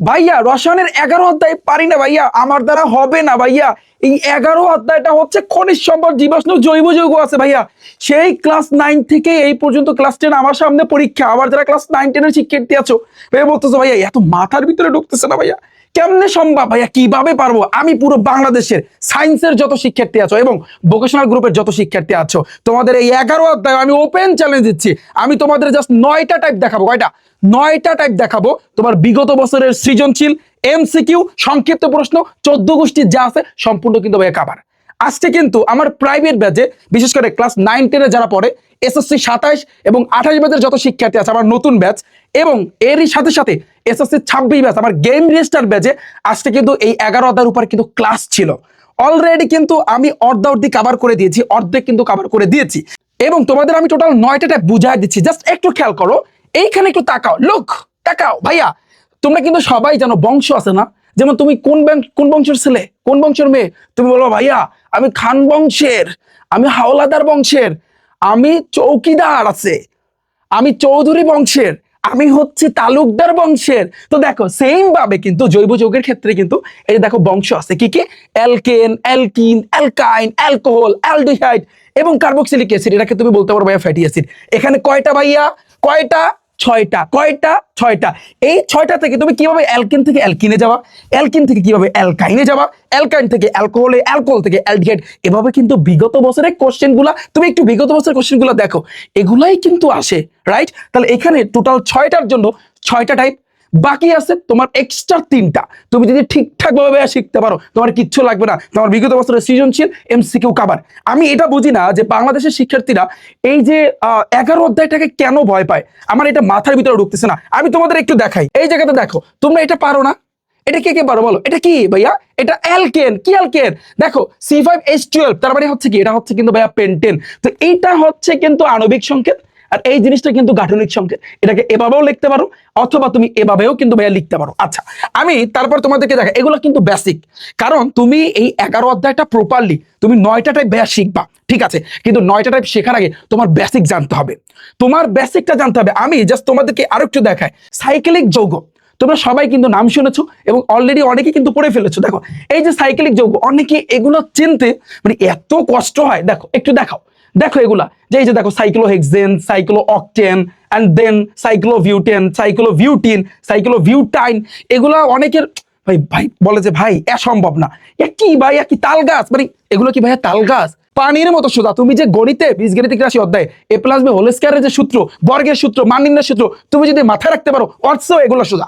ভাইয়া রসায়নের 11 অধ্যায় পারি না ভাইয়া, আমার দ্বারা হবে না ভাইয়া। এই 11 অধ্যায়টা হচ্ছে খনিজ সম্পদ, জীবাশ্ম, জৈব যৌগ আছে ভাইয়া। সেই ক্লাস 9 থেকে এই পর্যন্ত ক্লাস 10 আমার সামনে পরীক্ষা, আবার যারা ক্লাস 9-10 এর শিক্ষার্থী আছো ভাইয়া বলতেছো ভাইয়া এত মাথার ভিতরে ঢুকতেছে না ভাইয়া, কেমনে সম্ভব ভাইয়া, কিভাবে পারবো? আমি পুরো বাংলাদেশের সায়েন্সের যত শিক্ষার্থী আছো এবং ভোকেশনাল গ্রুপের যত শিক্ষার্থী আছো, তোমাদের এই 11 অধ্যায় আমি ওপেন চ্যালেঞ্জ দিচ্ছি। আমি তোমাদের জাস্ট 9টা টাইপ দেখাবো। কয়টা? 9টা টাইপ দেখাবো। তোমার বিগত বছরের সৃজনশীল, এমসিকিউ, সংক্ষিপ্ত প্রশ্ন, 14 গোষ্ঠীর যা আছে সম্পূর্ণ কিন্তু ভাইয়া কাভার। আজকে কিন্তু আমার প্রাইভেট ব্যাচে, বিশেষ করে ক্লাস 9-10 যারা পড়ে, এসএসসি 27 এবং 28 ব্যাচের যত শিক্ষার্থী আছে আমার নতুন ব্যাচ, এবং এরই সাথে সাথে এসএসসি 26 ব্যাচ আমার গেম রেজিস্টার ব্যাচে আজকে কিন্তু এই 11 অধ্যায়ের উপর কিন্তু ক্লাস ছিল। অলরেডি কিন্তু আমি অর্ধেক কাভার করে দিয়েছি, অর্ধেক কিন্তু কাভার করে দিয়েছি, এবং তোমাদের আমি টোটাল 9টা টাইপ বুঝাই দিচ্ছি। জাস্ট একটু খেয়াল করো, এইখানে একটু তাকাও, লোক তাকাও ভাইয়া। তোমরা কিন্তু সবাই জানো বংশ আছে না, যেমন তুমি কোন বংশের ছেলে, কোন বংশের মেয়ে? তুমি বলো ভাইয়া আমি খান বংশের, আমি হাওলাদার বংশের, আমি চৌকিদার আছে, আমি চৌধুরী বংশের, আমি হচ্ছে তালুকদার বংশের। তো দেখো সেম ভাবে কিন্তু জৈব যৌগের ক্ষেত্রে কিন্তু এই যে দেখো বংশ আছে কি কি, অ্যালকেন, অ্যালকিন, অ্যালকাইন, অ্যালকোহল, অ্যালডিহাইড এবং কার্বক্সিলিক অ্যাসিড। এটাকে তুমি বলতে পারো ভাইয়া ফ্যাটি অ্যাসিড। এখানে কয়টা ভাইয়া? কয়টা? 6টা। কয়টা? 6টা। এই 6টা থেকে তুমি কিভাবে অ্যালকেন থেকে অ্যালকিনে যাবা, অ্যালকিন থেকে কিভাবে অ্যালকাইনে যাবা, অ্যালকাইন থেকে অ্যালকোহলে, অ্যালকোহল থেকে অ্যালডিহাইড। এভাবে কিন্তু বিগত বছরের কোশ্চেনগুলো, তুমি একটু বিগত বছরের কোশ্চেনগুলো দেখো, এগুলাই কিন্তু আসে, রাইট? তাহলে এখানে টোটাল 6টার জন্য 6টা টাইপ, বাকি আছে তোমার এক্সট্রা 3টা। তুমি যদি ঠিকঠাক ভাবে শিখতে পারো তোমার কিচ্ছু লাগবে না, তোমার বিগত বছরের সৃজনশীল, এমসিকিউ কাভার। আমি এটা বুঝি না যে বাংলাদেশের শিক্ষার্থীরা এই যে 11 অধ্যায়টাকে কেন ভয় পায়, আমার এটা মাথার ভিতরে ঢুকতেছে না। আমি তোমাদের একটু দেখাই, এই জায়গাতে দেখো, তোমরা এটা পারো না? এটা কে কে পারো বলো? এটা কি ভাইয়া? এটা অ্যালকেন। কি অ্যালকেন? দেখো C5H12, তার মানে হচ্ছে কি, এটা হচ্ছে কিন্তু ভাইয়া পেন্টেন। তো এইটা হচ্ছে কিন্তু আণবিক সংকেত, আর এই জিনিসটা কিন্তু গাঠনিক সংকেত। এটাকে এভাবেও লিখতে পারো, অথবা তুমি এভাবেও কিন্তু ভাইয়া লিখতে পারো। আচ্ছা, আমি তারপর তোমাদেরকে দেখা, এগুলো কিন্তু বেসিক, কারণ তুমি এই 11 অধ্যায়টা প্রপারলি তুমি 9টা টাইপ ভাইয়া শিখবা, ঠিক আছে? কিন্তু 9টা টাইপ শেখার আগে তোমার বেসিক জানতে হবে, তোমার বেসিকটা জানতে হবে। আমি জাস্ট তোমাদেরকে আরো একটু দেখাই, সাইক্লিক যৌগ তোমরা সবাই কিন্তু নাম শুনেছো এবং অলরেডি অনেকে কিন্তু পড়ে ফেলেছো। দেখো এই যে সাইক্লিক যৌগ, অনেকে এগুলো চিনতে মানে এত কষ্ট হয়। দেখো একটু দেখাও, দেখো এগুলা, যে এই যে দেখো cyclohexane, cyclooctane, and then cyclobutane, cyclobutene, cyclobutyne. এগুলা অনেকের ভাই ভাই বলে যে ভাই সম্ভব না, কি ভাই কি তাল গাছ, মানে এগুলো কি ভাইয়া তাল গাছ? পানির মতো সোজা। তুমি যে গণিতে বীজগণিতিক রাশি অধ্যায় A+B হোল স্কয়ারের যে সূত্র, বর্গের সূত্র, মান নির্ণয়ের সূত্র, তুমি যদি মাথায় রাখতে পারো অর্থ এগুলো সোজা।